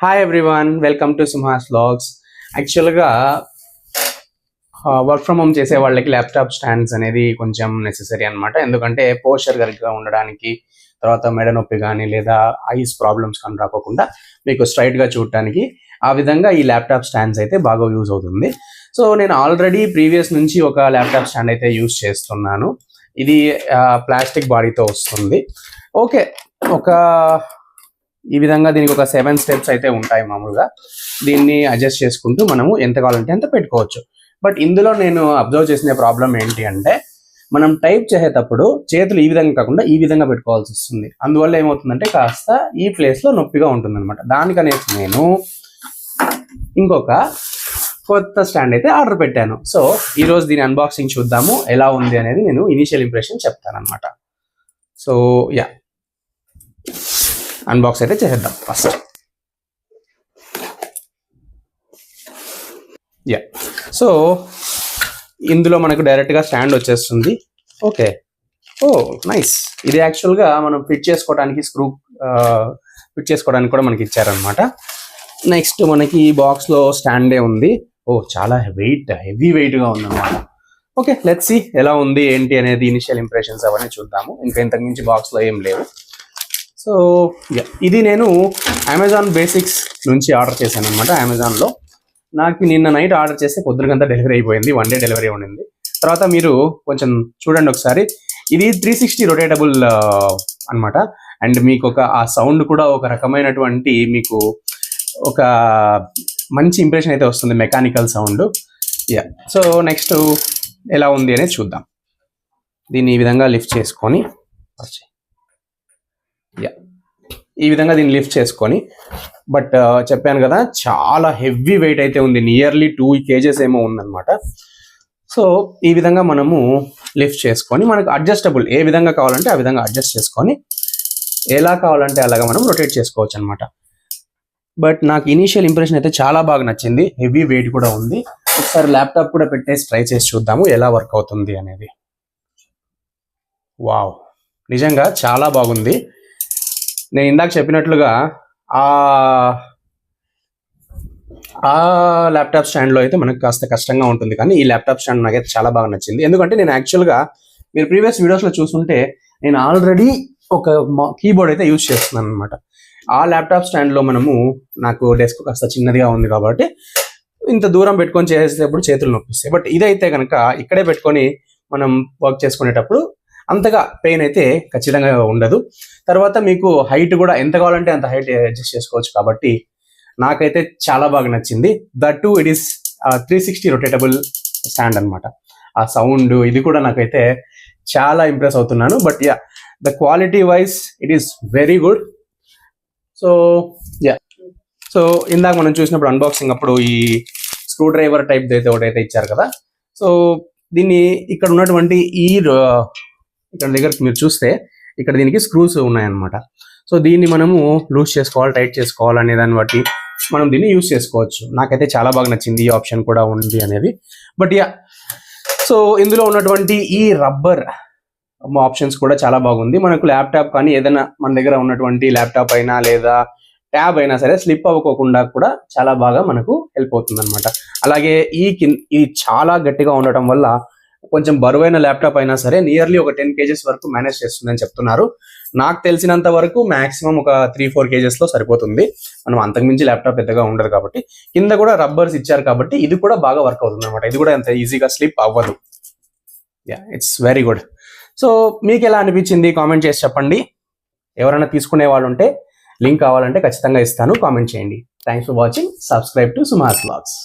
Hi everyone, welcome to Suhas vlogs. యాక్చువల్గా work from home చేసే వాళ్ళకి ల్యాప్టాప్ స్టాండ్స్ అనేది కొంచెం నెసెసరీ అనమాట. ఎందుకంటే పోస్చర్ కరెక్ట్గా ఉండడానికి, తర్వాత మెడ నొప్పి కానీ లేదా ఐస్ ప్రాబ్లమ్స్ కానీ రాకోకుండా మీకు స్ట్రైట్గా చూడటానికి ఆ విధంగా ఈ ల్యాప్టాప్ స్టాండ్స్ అయితే బాగా యూజ్ అవుతుంది. సో నేను ఆల్రెడీ ప్రీవియస్ నుంచి ఒక ల్యాప్టాప్ స్టాండ్ అయితే యూజ్ చేస్తున్నాను. ఇది ప్లాస్టిక్ బాడీతో వస్తుంది. ఓకే, ఈ విధంగా దీనికి ఒక 7 స్టెప్స్ అయితే ఉంటాయి. మామూలుగా దీన్ని అడ్జస్ట్ చేసుకుంటూ మనము ఎంత కావాలంటే అంత పెట్టుకోవచ్చు. బట్ ఇందులో నేను అబ్జర్వ్ చేసిన ప్రాబ్లం ఏంటి అంటే, మనం టైప్ చేసేటప్పుడు చేతులు ఈ విధంగా కాకుండా ఈ విధంగా పెట్టుకోవాల్సి వస్తుంది. అందువల్ల ఏమవుతుందంటే కాస్త ఈ ప్లేస్లో నొప్పిగా ఉంటుంది అనమాట. దానికనేసి నేను ఇంకొక కొత్త స్టాండ్ అయితే ఆర్డర్ పెట్టాను. సో ఈరోజు దీని అన్బాక్సింగ్ చూద్దాము, ఎలా ఉంది అనేది నేను ఇనిషియల్ ఇంప్రెషన్ చెప్తాను అనమాట. సో అన్బాక్స్ అయితే చేసేద్దాం ఫస్ట్. సో ఇందులో మనకు డైరెక్ట్గా స్టాండ్ వచ్చేస్తుంది. Okay, nice. ఇది యాక్చువల్గా మనం ఫిట్ చేసుకోవడానికి ఫిట్ చేసుకోవడానికి కూడా మనకి ఇచ్చారనమాట. నెక్స్ట్ మనకి ఈ బాక్స్లో స్టాండే ఉంది. చాలా హెవీ వెయిట్గా ఉందన్నమాట. ఓకే, లెట్స్ సీ ఎలా ఉంది ఏంటి అనేది ఇనిషియల్ ఇంప్రెషన్స్ అవన్నీ చూద్దాము. ఇంకా ఇంతకు మించి బాక్స్లో ఏం లేవు. సో ఇది నేను అమెజాన్ బేసిక్స్ నుంచి ఆర్డర్ చేశాను అనమాట. అమెజాన్లో నాకు నిన్న నైట్ ఆర్డర్ చేస్తే పొద్దునకంతా డెలివరీ అయిపోయింది. 1 డే డెలివరీ ఉండింది. తర్వాత మీరు కొంచెం చూడండి ఒకసారి. ఇది 360 రొటేటబుల్ అనమాట. అండ్ మీకు ఆ సౌండ్ కూడా ఒక రకమైనటువంటి మీకు ఒక మంచి ఇంప్రెషన్ అయితే వస్తుంది, మెకానికల్ సౌండ్. సో నెక్స్ట్ ఎలా ఉంది అనేది చూద్దాం. దీన్ని ఈ విధంగా లిఫ్ట్ చేసుకొని ఈ విధంగా దీన్ని లిఫ్ట్ చేసుకొని, బట్ చెప్పాను కదా చాలా హెవీ వెయిట్ అయితే ఉంది. నియర్లీ 2 kgs ఏమో ఉందన్నమాట. సో ఈ విధంగా మనము లిఫ్ట్ చేసుకొని మనకు అడ్జస్టబుల్ ఏ విధంగా కావాలంటే ఆ విధంగా అడ్జస్ట్ చేసుకొని ఎలా కావాలంటే అలాగా మనం రొటేట్ చేసుకోవచ్చు అనమాట. బట్ నాకు ఇనీషియల్ ఇంప్రెషన్ అయితే చాలా బాగా నచ్చింది. హెవీ వెయిట్ కూడా ఉంది. ఒకసారి ల్యాప్టాప్ కూడా పెట్టేసి ట్రై చేసి చూద్దాము ఎలా వర్క్ అవుతుంది అనేది. వావ్, నిజంగా చాలా బాగుంది. నేను ఇందాక చెప్పినట్లుగా ఆ ల్యాప్టాప్ స్టాండ్లో అయితే మనకు కాస్త కష్టంగా ఉంటుంది, కానీ ఈ ల్యాప్టాప్ స్టాండ్ నాకైతే చాలా బాగా నచ్చింది. ఎందుకంటే నేను యాక్చువల్గా మీరు ప్రీవియస్ వీడియోస్లో చూసుంటే నేను ఆల్రెడీ ఒక కీబోర్డ్ అయితే యూజ్ చేస్తున్నాను అనమాట. ఆ ల్యాప్టాప్ స్టాండ్లో నాకు డెస్క్ కాస్త చిన్నదిగా ఉంది కాబట్టి ఇంత దూరం పెట్టుకొని చేసేటప్పుడు చేతులు నొప్పిస్తాయి. బట్ ఇదైతే కనుక ఇక్కడే పెట్టుకొని మనం వర్క్ చేసుకునేటప్పుడు అంతగా పెయిన్ అయితే ఖచ్చితంగా ఉండదు. తర్వాత మీకు హైట్ కూడా ఎంత కావాలంటే అంత హైట్ అడ్జస్ట్ చేసుకోవచ్చు. కాబట్టి నాకైతే చాలా బాగా నచ్చింది. That to it is 360 rotatable stand అనమాట. ఆ సౌండ్ ఇది కూడా నాకైతే చాలా ఇంప్రెస్ అవుతున్నాను. But the quality wise it is very good. So ఇందాక మనం చూసినప్పుడు అన్బాక్సింగ్ అప్పుడు ఈ స్క్రూ డ్రైవర్ టైప్ అయితే ఒకటైతే ఇచ్చారు కదా. సో దీన్ని ఇక్కడ ఉన్నటువంటి ఇక్కడ దగ్గర మీరు చూస్తే ఇక్కడ దీనికి స్క్రూస్ ఉన్నాయన్నమాట. సో దీన్ని మనము లూజ్ చేసుకోవాలి, టైట్ చేసుకోవాలి అనే దాన్ని బట్టి మనం దీన్ని యూజ్ చేసుకోవచ్చు. నాకైతే చాలా బాగా నచ్చింది ఈ ఆప్షన్ కూడా ఉంది అనేది. బట్ సో ఇందులో ఉన్నటువంటి ఈ రబ్బర్ ఆప్షన్స్ కూడా చాలా బాగుంది. మనకు ల్యాప్టాప్ కానీ ఏదైనా మన దగ్గర ఉన్నటువంటి ల్యాప్టాప్ అయినా లేదా ట్యాబ్ అయినా సరే స్లిప్ అవ్వకోకుండా కూడా చాలా బాగా మనకు హెల్ప్ అవుతుంది అనమాట. అలాగే ఈ చాలా గట్టిగా ఉండటం వల్ల కొంచెం బరువైన ల్యాప్టాప్ అయినా సరే నియర్లీ ఒక 10 kgs వరకు మేనేజ్ చేస్తుందని చెప్తున్నారు. నాకు తెలిసినంత వరకు మాక్సిమం ఒక 3-4 kgs లో సరిపోతుంది. మనం అంతకుమించి ల్యాప్టాప్ పెద్దగా ఉండదు కాబట్టి. కింద కూడా రబ్బర్స్ ఇచ్చారు కాబట్టి ఇది కూడా బాగా వర్క్ అవుతుంది అనమాట. ఇది కూడా అంత ఈజీగా స్లిప్ అవ్వదు. It's very good. సో మీకు ఎలా అనిపించింది కామెంట్ చేసి చెప్పండి. ఎవరైనా తీసుకునే వాళ్ళు ఉంటే లింక్ కావాలంటే ఖచ్చితంగా ఇస్తాను, కామెంట్ చేయండి. Thanks for watching. Subscribe to Suhas vlogs.